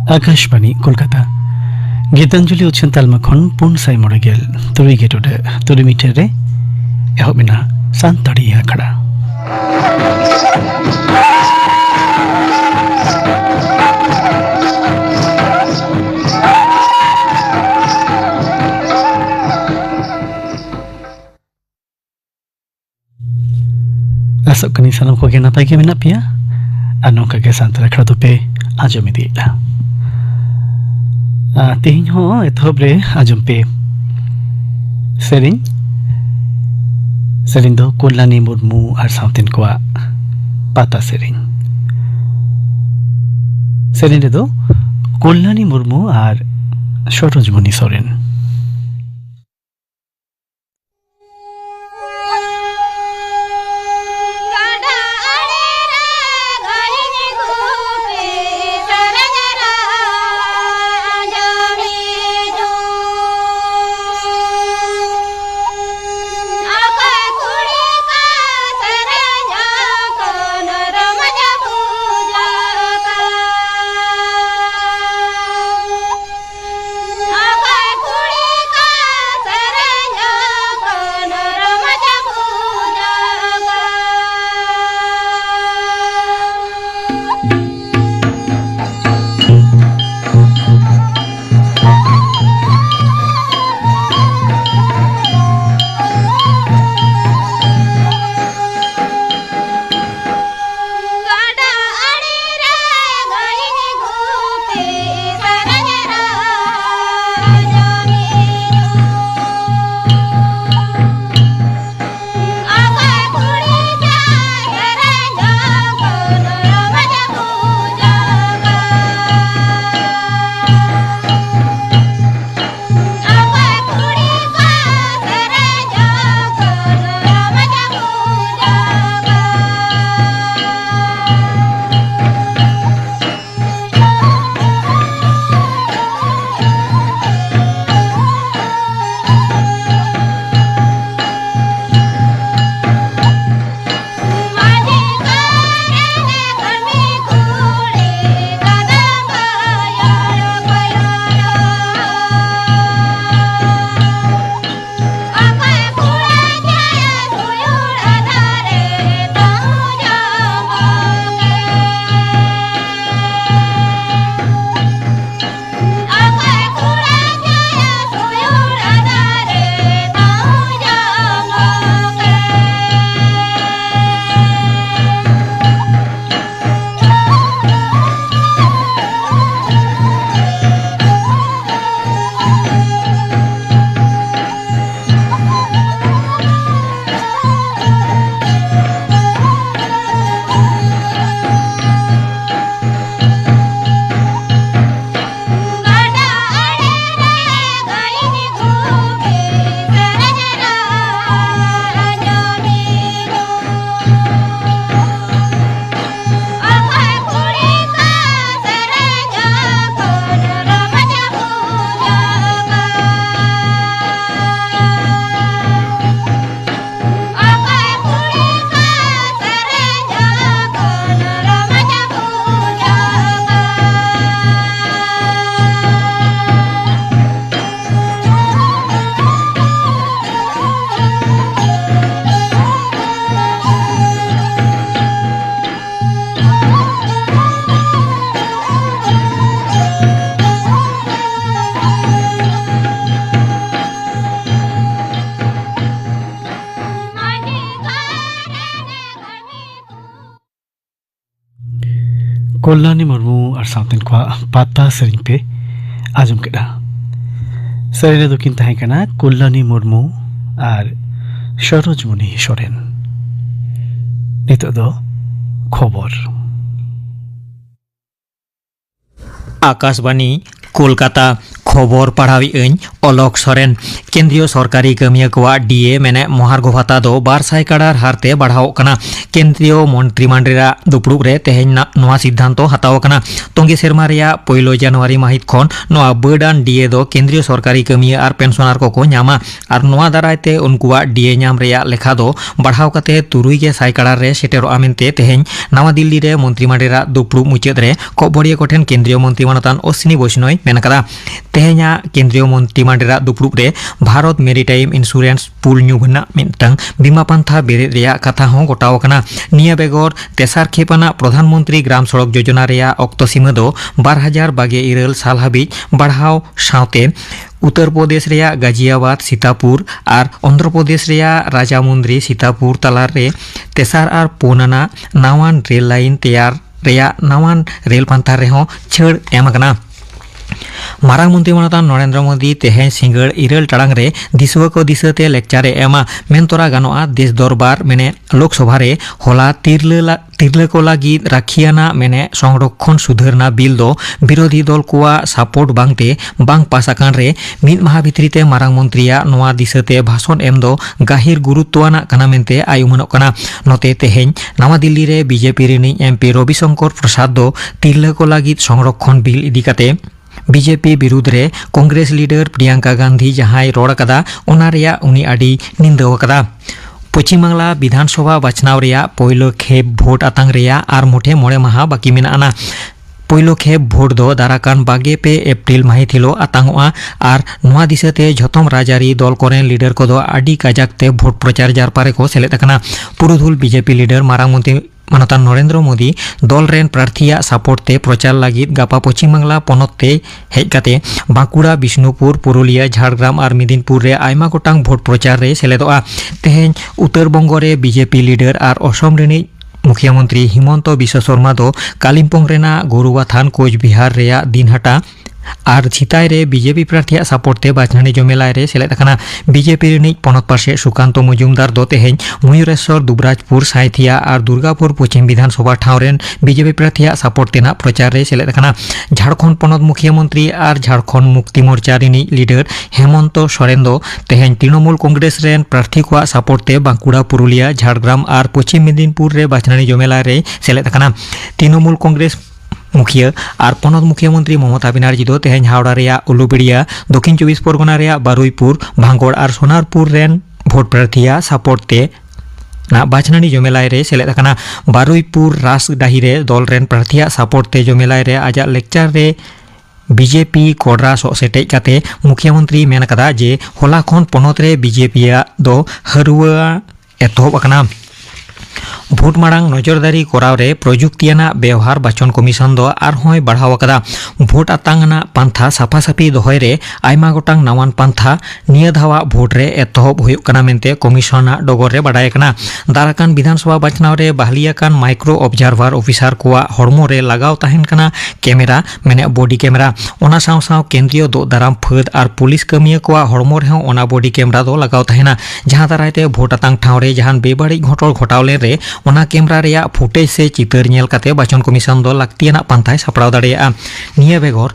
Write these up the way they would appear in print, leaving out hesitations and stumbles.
आकाशवाणी कोलकाता गीतांजलि उच्छन तालमाखन पुन साई मोड़े गेल तुरी गेटोडे तुरी मीठेरे एहोबिना सांताड़ी आखड़ा asap kani salam ko gena pai ke mena pia anong ka ke santara khड़ा तो पे आजो में दिला तेहिं हो एथोब रे आजम पे सेरिन दो कोल्लानी मुर्मू आर साउथिन कोआ पाता सेरिन रे दो कोल्लानी मुर्मू आर सरोजमणि सोरेन कोल्लानी मुर्मू और साउथिन को पाता सेरिन पे आजम केड़ा सेरिन दो किन ताहे कना कोल्लानी मुर्मू और सरोजमणि सोरेन नितो दो खबर आकाशवाणी कोलकाता खबर पढ़ावी अलक सोरेन केंद्रीय सरकारी कमिया कोआ डीए मेने महार्घ भाता दो 200 काडार हारते बढ़ाव कना केंद्रीय मंत्रिमंडल दुपड़ुब रे तेहेन नवा सिद्धांतो हताव कना तोंगे सेरमा रेया पहिलो जनवरी माहित खन नवा बर्डान डीए दो केंद्रीय सरकारी कमिया और पेंशनर को न्यामा और नवा दारायते उनकुआ डीए न्याम रेया लेखा दो बढ़ाव कते 300 काडार रे सेटेरो आमेनते तेहेन नवा दिल्ली रे मंत्रिमंडल दुपड़ुब मुचाद रे कबड़िया कोठेन केंद्रीय मंत्री मानतान अश्विनी वैष्णव मेन कदा तेहेना केंद्रीय मंत्रिमंडल दुपड़ुब रे भारत मेरीटाइम इंश्योरेंस पुल न्यूगना मिंटang बीमा पंथा बेरेद रेया कथा हों गोटाव कना निया बेगर तेसार खेपाना प्रधानमंत्री ग्राम सड़क योजना रेया अक्तो सीमा दो 2022 साल हाबिज बढ़ाव सावते उत्तर प्रदेश रेया गाजियाबाद सीतापुर और आंध्र प्रदेश रेया राजामुंद्री सीतापुर तलार रे तेसार और पोनाना नावान रेल लाइन तैयार रेया नावान रेल पंथा रेहों छड़ एमकना मारांग मंत्री मानतान नरेंद्र मोदी तेहेन सिंगड़ 2 टाड़ांग रे दिसवा को दिसते लेक्चारे एमा मेनतोरा गानोआ देश दरबार मेने लोकसभा रे होला तिरले को लगी राखियाना मेने संरक्षण सुधारना बिल दो विरोधी दल कोआ सपोर्ट बांगते बांग पासाकान रे मिद माह भित्रीते मारांग मंत्रिया नवा दिसते भाषण एम दो गाहिर गुरुत्वाना कना मेनते आयुमनोग कना नोते तेहेन नवा दिल्ली रे बीजेपी रिनी एमपी रविशंकर प्रसाद दो तिरले को लगी संरक्षण बिल इदिकाते बीजेपी विरुद्ध रे कांग्रेस लीडर प्रियंका गांधी जहां रोड कदा ओना रेया उनी आडी निंदा कदा पश्चिम बांग्ला विधानसभा बाछनाव रेया पहिलो खेप भोट आतांग रेया आर मोठे मोड़े माहा बाकी मेनाना पहिलो खेप भोट दो दाराकान 22 एप्रिल माहित हिलो आतांगोआ आर नवा दिसते झतम राजारी दल कोरेन लीडर को दो आडी काजाकते भोट प्रचार जारपारे को सेलेद कना पुरुधुल बीजेपी लीडर मारांग मंत्री मानतान नरेंद्र मोदी दल रेन प्रार्थिया सपोर्ट ते प्रचार लगित गापा पश्चिम बांग्ला पनत ते हेजकाते बांकुड़ा बिष्णुपुर पुरुलिया झाड़ग्राम और मिदिनपुर रे आयमा गोटांग भोट प्रचार रे सेलेदोआ तेहेन उत्तर बंग रे बीजेपी लीडर और असम रेनी मुख्यमंत्री हिमंत बिश्व शर्मा दो कालिम्पोंग रेना गोरुबाथान कोचबिहार रेया दिनहाटा और छिताय रे बीजेपी प्रार्थिया सपोर्टे बाचनानी जमेलाय रे सेलेद कना बीजेपी रिनिज पनत पासे सुकांत मजुमदार दो तेहेन मयूरेश्वर दुबराजपुर साइथिया और दुर्गापुर पश्चिम विधानसभा ठावरेन बीजेपी प्रार्थिया सपोर्टेना प्रचार रे सेलेद कना झारखंड पनत मुख्यमंत्री और झारखंड मुक्ति मोर्चा रिनिज लीडर हेमंत सोरेन दो तेहेन तृणमूल कांग्रेस रेन प्रार्थी को सपोर्टे बांकुड़ा पुरुलिया झाड़ग्राम और पश्चिम मेदिनीपुर रे बाचनानी जमेलाय रे सेलेद कना तृणमूल कांग्रेस मुखिया और पनत मुख्यमंत्री ममता बनर्जी दो तेहेन हावड़ा रेया उलुबेड़िया दक्षिण 24 परगना रेया बारुईपुर भांगड़ और सोनारपुर रेन भोट प्रार्थिया सपोर्टे ना बाचनानी जमेलाय रे सेलेद कना बारुईपुर रासडाही रे दल रेन प्रार्थिया सपोर्टे जमेलाय रे आजा लेक्चार रे बीजेपी कोडरा सेटेज काते मुख्यमंत्री मेन कदा जे होला खन पनत रे बीजेपी दो हरुआ एतहब अकना भोट मांग नजरदारी कराव रे प्रजुक्तियाना व्यवहार बाचन कमिशन दो आरहोय बढ़ाव कदा भोट आतांगना पांथा साफा साफी दोहय रे आयमा गोटांग नावान पांथा निया धावा भोट रे एतहब हुयुग कना मेनते कमिशना डगर रे बाडाय कना दाराकान विधानसभा बाचनाव रे बाहलियाकान माइक्रो ऑब्जार्वर ऑफिसर कोआ हड़मो रे लगाव ताहेन कना कैमरा मेने बॉडी कैमरा ओना साव साव केंद्रीय दो दाराम फद और पुलिस कमिया कोआ हड़मो रे ओना बॉडी कैमरा दो लगाव ताहेना जहां दारायते भोट आतांग ठाव रे जहां बेबाड़ी घटल घटावले रे ओना कैमरा रेया फुटेज से चितर नेल काते बाचन कमिशन दो लाक्तियाना पांथाय सापड़ाव दाड़ेया निया बेगर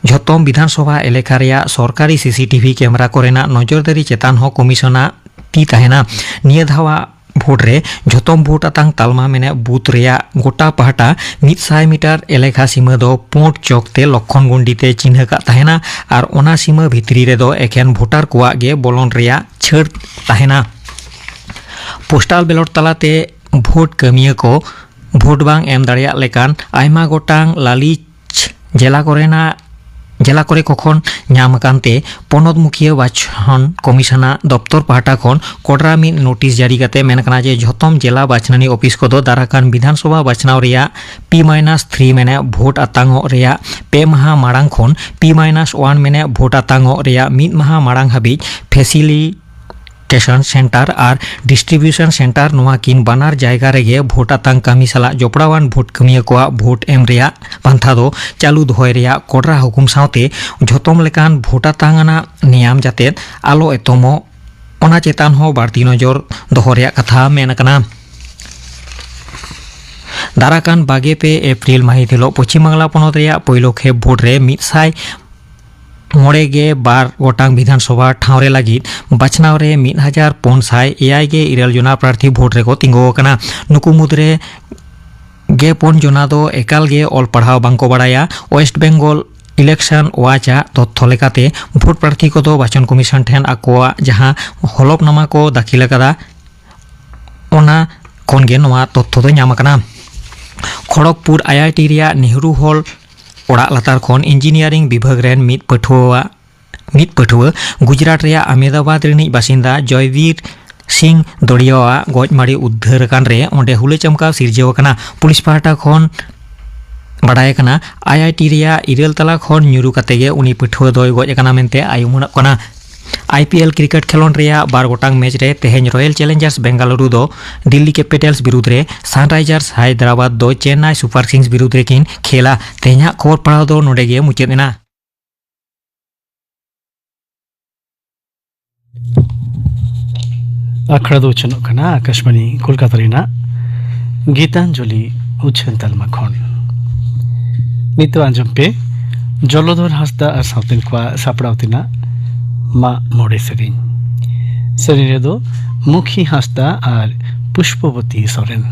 झतम विधानसभा एलेका रेया सरकारी सीसीटीवी कैमरा कोरेना नजरदारी चेतान हो कमिशना ती ताहेना निया धावा भोट रे झतम भोट आतांग तालमा मेने बूथ रेया गोटा पहाटा 100 मीटर एलेका सीमा दो पोंट चौकते लक्षण गुंडीते चिन्ह का ताहेना और ओना सीमा भितरी रे दो एकेन भोटार कोआ गे बोलन रेया छड़ ताहेना पोस्टाल बैलट तालाते भोट कमिया को भोट बांग एम दाड़िया लेकान आयमा गोटांग लालिच जेला करे कखन नाम कानते पनत मुखिया बाछन कमिशना दफ्तर पहाटा खन कोडरा मिद नोटिस जारी काते मेन कना जे झतम जिला बाछनानी ऑफिस को दो दाराकान विधानसभा बाछनाव रेया P-3 मेने भोट आतांगो रेया 2 माह माड़ांग खन P-1 मेने भोट आतांगो रेया 1 माह माड़ांग हाबिज फैसिलिटेशन सेंटर और डिस्ट्रीब्यूशन सेंटर नोआ किन बानार जायगा रेगे भोट आतांग कामी साला जोपड़ावान भोट कमिया कोआ भोट एम रेया पांथा दो चालू दोहय रेया कोडरा हुकुम सावते झतम लेकान भोट आतांगना नियम जाते आलो एतमो ओना चेतान हो बाड़ती नजर दोह रेया कथा मेन कना दाराकान 22 एप्रिल माहित हिलो पश्चिम बांग्ला पनत रेया पहिलो खेप भोट रे 100 मोड़े गे बार गोटांग विधानसभा ठावरे लगी बाछनाव रे 1400 इरल जना प्रार्थी भोट रे को तिंगो कना नुकु मुद्रे गे पन जना दो एकाल गे ऑल पढ़ाव बांको बड़ाया वेस्ट बेंगल इलेक्शन वाचा तथ्य लेकाते भोट प्रार्थी को बाचन कमिशन ठेन आकोआ जहां हलफनामा को दाखिल कदा ओना खनगे नवा तथ्य दो ᱧᱟᱢ ᱟᱠᱟᱱᱟ खड़गपुर आईआईटी रिया नेहरू हॉल ओड़ा लातार खन इंजीनियरिंग विभाग रेन मित पठुआ गुजरात रिया अहमदाबाद रिनिज बासिंदा जयवीर सिंह दड़ियावा गजमारी उद्धार कान रे ओंडे हुले चमकाव सिरजेव कना पुलिस पाहटा खन बड़ाय कना आईआईटी रिया इरल तला खन न्यूरु कतेगे उनी पठुआ दोय गज कना मेनते आयुमुना कना आईपीएल क्रिकेट खेलोन रिया बार गोटांग मैच रे तेहेन रॉयल चैलेंजर्स बेंगालुरु दो दिल्ली कैपिटल्स विरुद्ध रे सनराइजर्स हैदराबाद दो चेन्नई सुपर किंग्स विरुद्ध रे किन खेला तेहेना खबर पड़ाव दो नोडेगे मुचादेना आखड़ा दो चनोक कना आकाशवाणी कोलकाता रेना गीतांजलि उछन तलमा खन नितो आंजम पे जलधर हांसदा और सावतेन को सापड़ावतिना मा मोड़े सेरेन दो मुखी हांसदा और पुष्पवती सोरेन।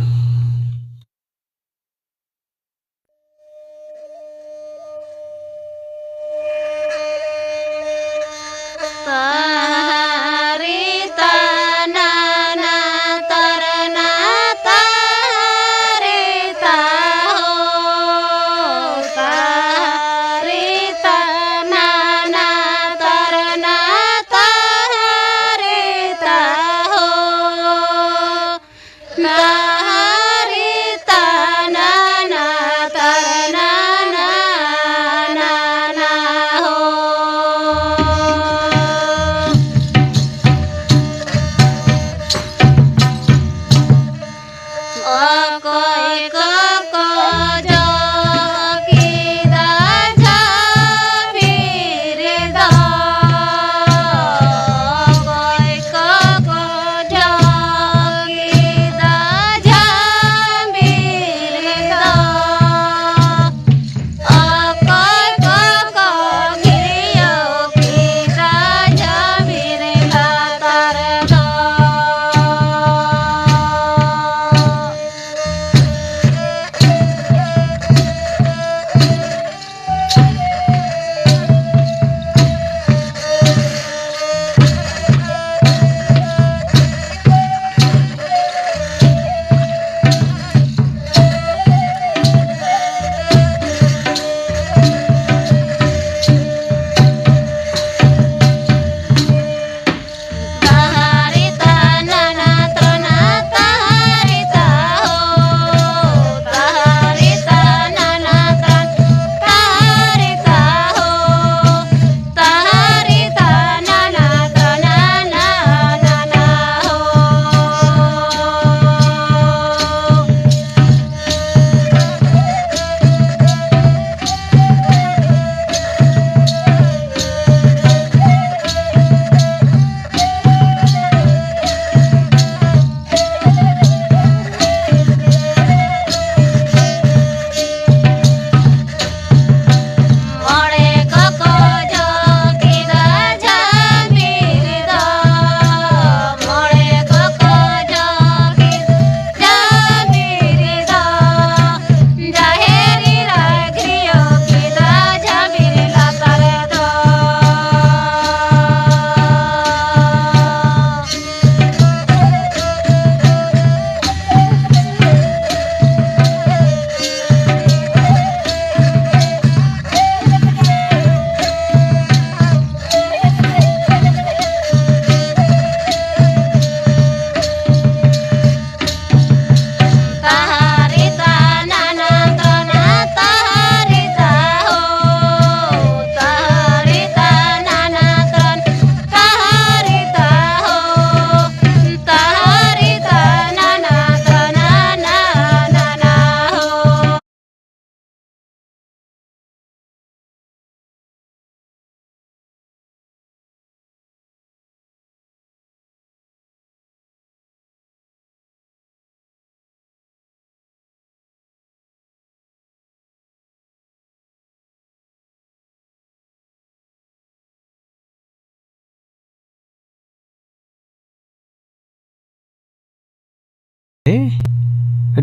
Na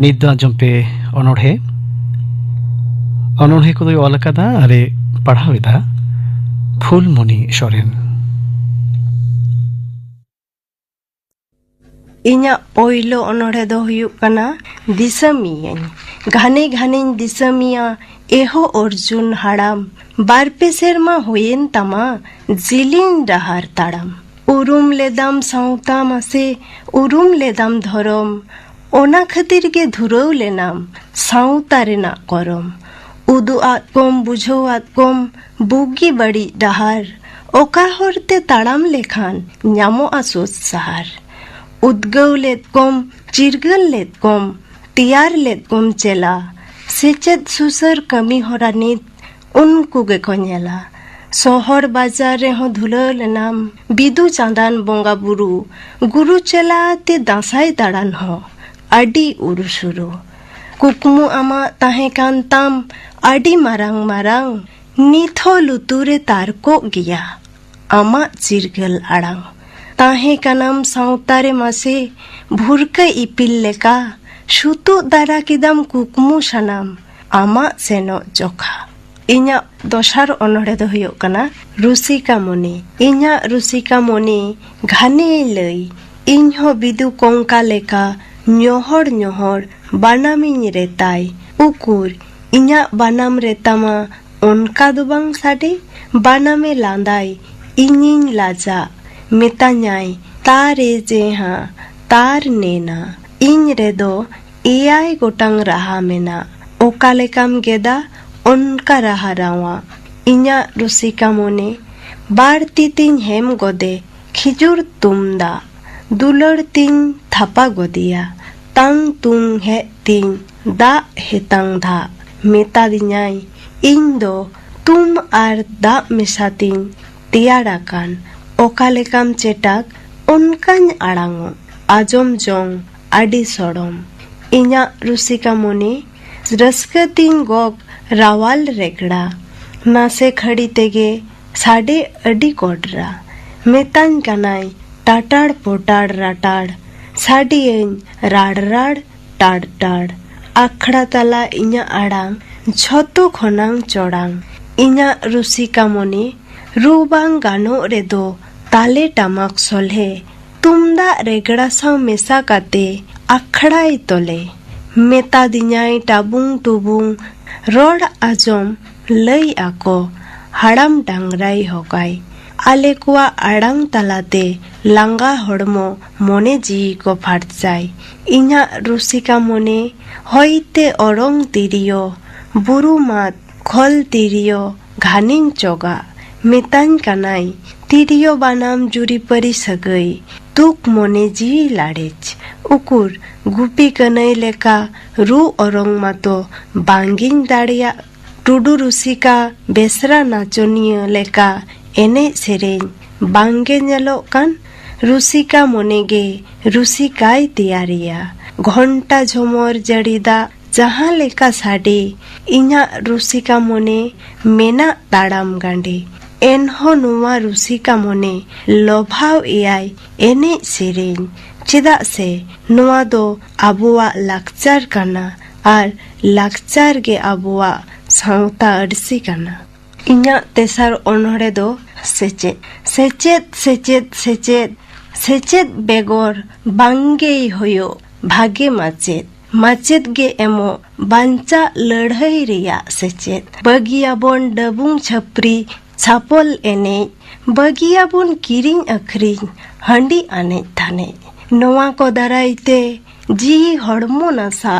ᱱᱤᱛ ᱫᱚ ᱟᱸᱡᱚᱢ ᱯᱮ ᱚᱱᱚᱬᱦᱮ ᱠᱚᱫᱚᱭ ᱚᱞ ᱟᱠᱟᱫᱟ ᱟᱨᱮ ᱯᱟᱲᱦᱟᱣ ᱮᱫᱟ ᱯᱷᱩᱞᱢᱚᱱᱤ ᱥᱚᱨᱮᱱ। ᱤᱧᱟᱹᱜ ᱯᱳᱭᱞᱳ ᱚᱱᱚᱬᱦᱮ ᱫᱚ ᱦᱩᱭᱩᱜ ᱠᱟᱱᱟ ᱫᱤᱥᱚᱢᱤᱭᱟᱹᱧ। ᱜᱷᱟᱱᱮ ᱜᱷᱟᱱᱮᱧ ᱫᱤᱥᱚᱢᱤᱭᱟ ᱮᱦᱚ ᱚᱨᱡᱩᱱ ᱦᱟᱲᱟᱢ, ᱵᱟᱨᱯᱮ ᱥᱮᱨᱢᱟ ᱦᱩᱭᱮᱱ ᱛᱟᱢᱟ ᱡᱤᱞᱤᱧ ᱰᱟᱦᱟᱨ ᱛᱟᱲᱟᱢ। ᱩᱨᱩᱢ ᱞᱮᱫᱟᱢ ᱥᱟᱶᱛᱟ ᱢᱟᱥᱮ, ᱩᱨᱩᱢ ᱞᱮᱫᱟᱢ ᱫᱷᱚᱨᱚᱢ, ᱚᱱᱟ ᱠᱷᱟᱹᱛᱤᱨ ᱜᱮ ᱫᱷᱩᱨᱟᱹᱣ ᱞᱮᱱᱟᱢ ᱥᱟᱶᱛᱟ ᱨᱮᱱᱟᱜ ᱠᱚᱨᱚᱢ। ᱩᱫᱩᱜ ᱟᱫ ᱠᱚᱢ ᱵᱩᱡᱷᱟᱹᱣ ᱟᱫ ᱠᱚᱢ ᱵᱩᱜᱤ ᱵᱟᱹᱲᱤᱡ ᱰᱟᱦᱟᱨ, ᱚᱠᱟ ᱦᱚᱨᱛᱮ ᱛᱟᱲᱟᱢ ᱞᱮᱠᱷᱟᱱ ᱧᱟᱢᱚᱜᱼᱟ ᱥᱩᱫ ᱥᱟᱦᱟᱨ। उद्गव लेद कोम चिरगल लेद कोम तियार लेद कोम चेला, सेचेद सुसर कमी होरा नित उनको गे को नेला। सोहर बाजार रे हो धुलल नाम बिदु चांदान बोंगा बुरु, गुरु चेला ते दासाई दाड़ान हो आडी उरुसुरु। कुकमु आमा ताहे कान ताम आडी मारांग मारांग, नित हो लुतुरे तारको गिया आमा चिरगल आड़ांग। ताहे कनम सावतारे मासे भुरका इपिल लेका, सुतु दारा किदम कुकमु सनाम आमा सेनो जोखा। इन्या दोसार अनोड़े दो हुयो कना रुसिका मनी। इन्या रुसिका मनी घाने लई इन्हो बिदु कोंका लेका न्योहर न्योहर बानामिन रेताय। उकुर इन्या बानाम रेतामा उनका दुबांग साडे, बानामे लांदाय इन्हिन लाजा मेतान्याय तारे जेहा तार नेना। इन रेदो एआई गोटांग रहा मेना, ओका लेकाम गेदा उनका रहा रावा। इन्या रुसिका मोने बार तितिन हेम गोदे खिजुर तुमदा, दुलर तिन थापा गोदिया, तांग तुंग हे तिन दा हेतांग धा। मेता दिन्याय इन दो तुम आर दा मेसातिन तियाराकान, ओका लेकाम चेटाक उनकान आड़ांगो आजम जोंग आडी सोड़म। इन्या रुसिका मोने रस्का तिन गोग रावाल रेगड़ा, नासे खड़ी तेगे साडे अडी कोडरा। मेतान कनाय टाटाड़ पोटाड़ राटाड़, साडी एन राड़ राड़ टाड़ टाड़। आखड़ा तला इन्या आड़ांग झोतो खोनांग चोड़ांग। इन्या रुसिका मोने रूबांग गानो रेदो ताले टामाक सोल्हे, तुमदा रेगड़ा साव मेसा काते आखड़ाई तोले। मेता दिन्याय टाबुंग टुबुंग रोड आजम लई आको हाड़ाम डांगराई होगाई। आले कुआ आड़ांग तलाते लांगा हड़मो मोने जी को फाटजाय। इन्या रुसिका मोने होइते ओरंग तिरियो, बुरु मात खोल तिरियो घानिन चोगा। मेतान कनाई तिरियो बानाम जुरी परी सगई, तुक मोने जी लाड़ेच। उकुर गुपी कनई लेका रू ओरंग मातो बांगिन दाड़िया। टुडू रुसिका बेसरा नाचोनिया लेका एने सेरेन बांगे नेलो कान, रुसिका मोनेगे रुसिकाई तियारिया। घंटा झुमर जड़ीदा जहाँ लेका साडे, इन्या रुसिका मोने मेना ताड़ाम गांडे। एनहो नुवा रुसिका मोने लोभाव एआई एने सेरेन, चेदा से नुवा दो आबुआ लाकचार काना आर लाकचार गे आबुआ सावता अड़सी काना। इन्या तेसार अनोड़े दो सेचेद। सेचेद सेचेद सेचेद सेचेद बेगोर बांगे होयो भागे माचेद। माचेद गे एमो बांचा लड़ाई रिया सेचेद। बगिया बोन डबुंग छपरी छापल एने, बगिया बोन किरिंग अखरिंग हंडी आने थाने। नोवा को दाराइते जी हड़मो नसा,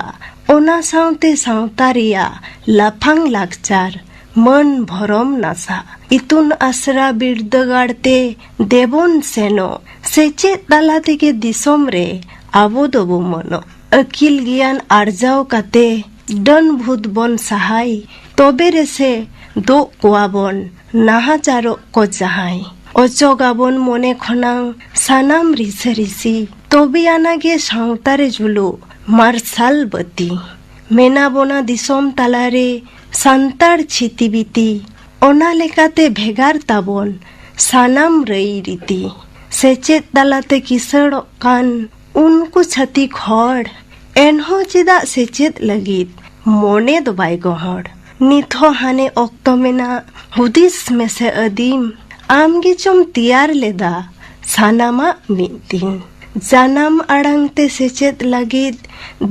ओना सावते सावता रिया लाफांग लाकचार मन भरम नासा। इतुन आसरा बिरदगाड़ते देबोन सेनो, सेचेद ताला तेगे दिसोम रे आबो दोबो मनो। अकिल गियान आर्जाव काते डन भूत बोन सहाय, तोबे रेसे दो कोआबोन नाहाचारो को जाहाय। अचोगाबोन मोने खनांग सानाम रिसे रिसी, तोबे आनागे सावतारे जुलु मार्शाल बती। मेना बोना दिसोम तालारे सांतार छिती बिती, ओना लेकाते भेगार ताबोन सानाम रई रीति। सेचेद तालाते किसड़ कान उनको छती खोड़ एनहो चिदा सेचेद लगित मोने दो बाय गोहड़ निथो हाने ऑक्टो मेना हुदिस में से अदीम आमगे चम तियार लेदा सानामा मितिन जानाम अड़ंगते सेचेद लगित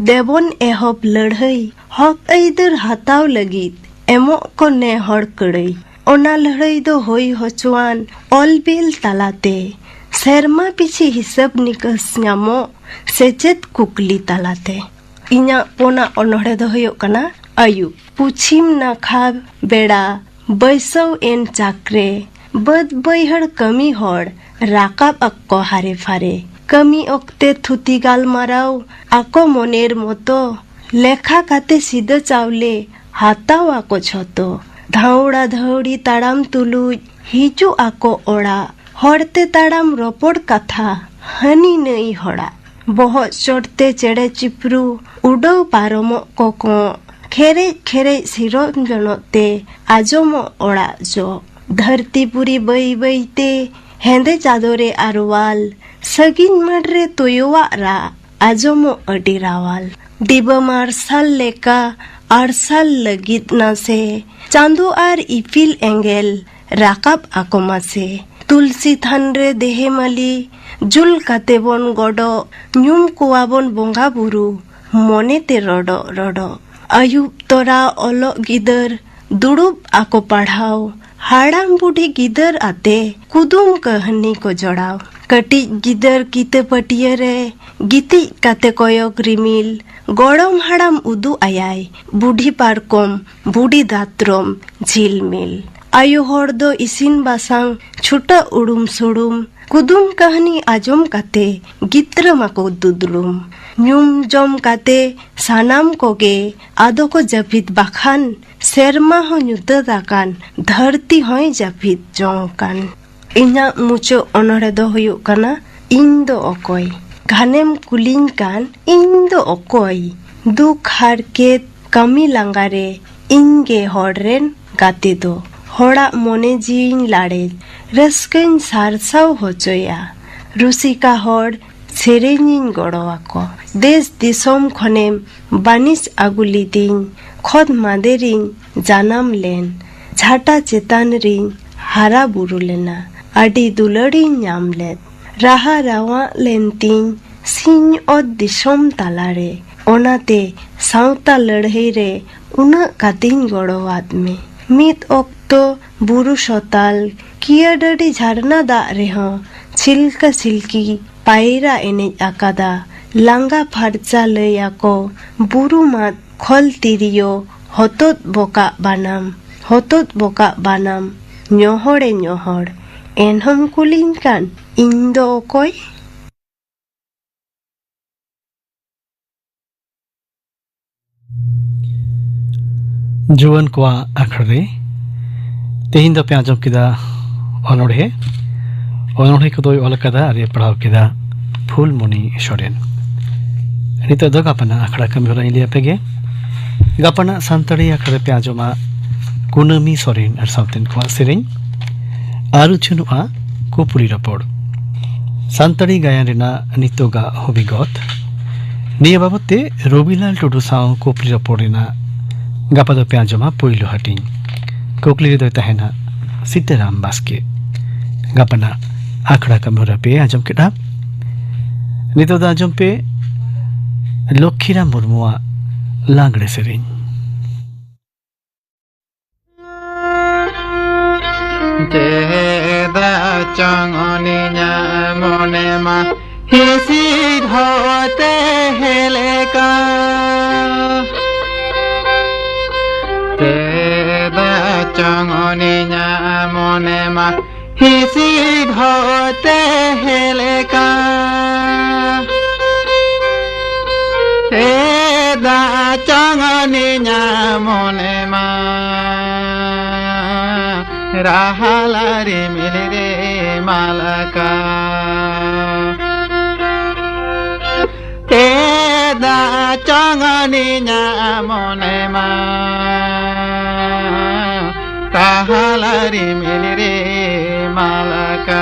देबोन एहब लड़हई हक ऐदर हताव लगित एमो को ने हड़ कड़ई ओना लड़ाई दो होई होचुआन ऑलबिल तालाते सेरमा पिछी हिसाब निकस ᱧᱟᱢो सेचेद कुकली तालाते इना पोना अनोड़े दो हुयो कना आयु पुछिम नाखा बेड़ा बैसव एन चाकरे बद बैहड़ कमी हड़ राकाब अक्को हारे फारे कमी ओक्ते थुती गाल माराव आको मोनेर मोतो लेखा काते सीधा चावले हाताव आको छतो धाउड़ा धाउड़ी ताड़ाम तुलुज हिजु आको ओड़ा हड़ते ताड़ाम रोपड़ कथा हनी नई हड़ा बहुत चढ़ते चेड़े चिपरू उड़ो पारमो कोको खेरे खेरे सिरोम जनोते आजमो ओड़ा जो धरती पूरी बई बईते हेंदे चादोरे आरवाल सगिन मडरे तोयोवा रा आजमो अडी रावाल डिबा मार्शल लेका आरसाल लगित ना से चांदो आर इफिल एंगेल राकाब आकोमा से तुलसी थान रे देहे माली जुल काते बोन गडो न्यूम कुआबोन बोंगा बुरु मोने ते रडो रडो आयुब तोरा ओलो गिदर दुड़ुब आको पढ़ाओ हाड़ाम बुढ़ी गिदर आते कुदुम कहानी को जोड़ाओ कटी गिदर कीते पटिये रे गीति काते कोयोग रिमिल गड़म हाड़ाम उदु आयाय बुढ़ी पारकोम बुढ़ी दात्रोम झिलमिल आयु हड़ दो इसिन बासांग छुटा उड़ुम सुड़ुम कुदुम कहानी आजम काते गित्र माको दुदरुम न्यूम जम काते सानाम कोगे आदो को जपित बाखान सेरमा हो ᱧᱩᱛᱟᱹ दाकान धरती होय जपित जोंकान इना मुचो अनोड़े दो हुयुग काना इन दो अकोय घानेम कुलिन कान इन दो अकोय दुख हारकेत कमी लांगारे इनगे हड़रेन गाते दो हड़ा मोने जीन लाड़े रस्कन सारसाव होचोया रुसिका हड़ सेरेनिन गड़ोआको देश दिसोम खनेम बानिस आगुली दिन खद मादेरिन जानाम लेन झाटा चेतान रिन हारा बुरु लेना आडी दुलड़ी नाम लेद राहा रावा लेनतीन सिंह और दिसोम तालारे ओनाते साउता लड़ाई रे उना कातिन गड़ोआद में मित ओक्तो बुरु सोताल किया डडी झारना दा रेहो छिलका छिलकी पायरा एनेज आकादा लांगा फारचा लयाको बुरु मात खोल तिरियो हतोत बोका बानाम न्योहड़े न्योहड़ एनहम कुलिन कान इंदो ओकोय जुवन को आखड़े तेहिन दो पे आजम किदा अनोड़े अनोड़े को दो अलकदा अरे पढ़ाव किदा फूलमणि सोरेन नितो दो गापना आखड़ा कमी होला इलिया पेगे गापना सांतड़ी आखड़े पे आजमा कुनमी सोरेन और साउथन को सेरेन आरु छुनुआ कुपुली रपोड़ सांतड़ी गायन रेना नितोगा होबिगत निया बाबते रविलाल टुडू साउ कुपुली रपोड़ रेना गापा दो पे आजमा पोइलो हटिंग कोकली दो तहना सीताराम बास्के गापना आखड़ा कमी होला पे आजम केडा नितो दा आजम पे लक्ष्मीराम मुर्मुआ लांगड़े सेरेन तेदा चंगनी मोने मा हिसी होते हेलेका तेदा चंगनी मोने मा हिसी होते हेलेका तेदा चंगनी मोने मा राहलारी मिलरे मालका तेदा चंगनी मोने मा राहलारी मिलरे मालका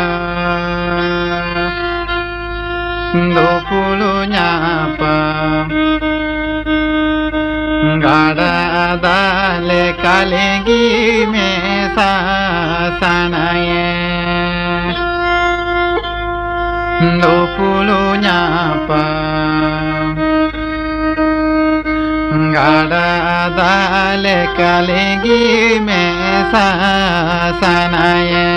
दो पुलु न्यापा dale kalengi me sa sanaye no pulunya pa gada dale kalengi me sa sanaye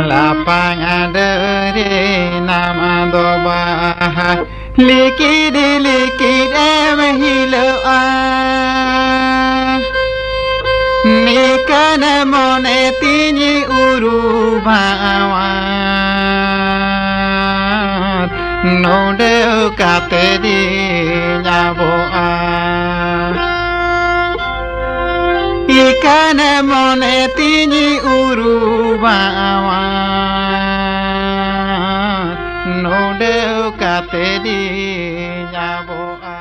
lapangan dari nama doba likid mehilo nikan mone tini uru bawat node kate di nyaboa ikan mone tini uru bawat node kate di nyaboa.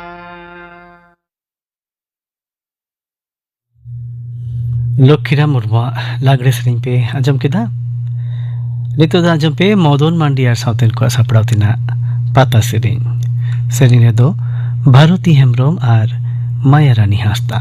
Lakhiram Murmu लागड़े सेरें पे आंजम केदा नितो दा आंजम पे मदन मांडी और सावतेन को सापड़ाव तिना पाता सेरें सेरें रे दो भारती हेम्ब्रम और माया रानी हांसदा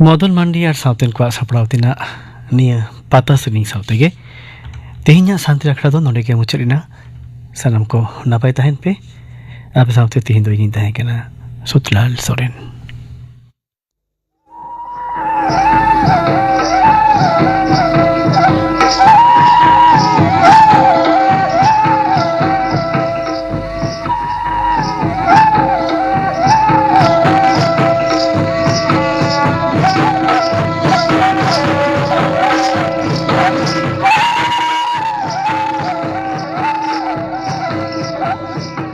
मदन मांडी और सावतेन को सापड़ाव तिना निया पाता सेरें सावतेगे तेहिना शांति आखड़ा दो नोडे के मुचारिना सानाम को नापाय ताहेन पे आप सावते तेहिन दो इनी ताहें केना सुतलाल सोरेन।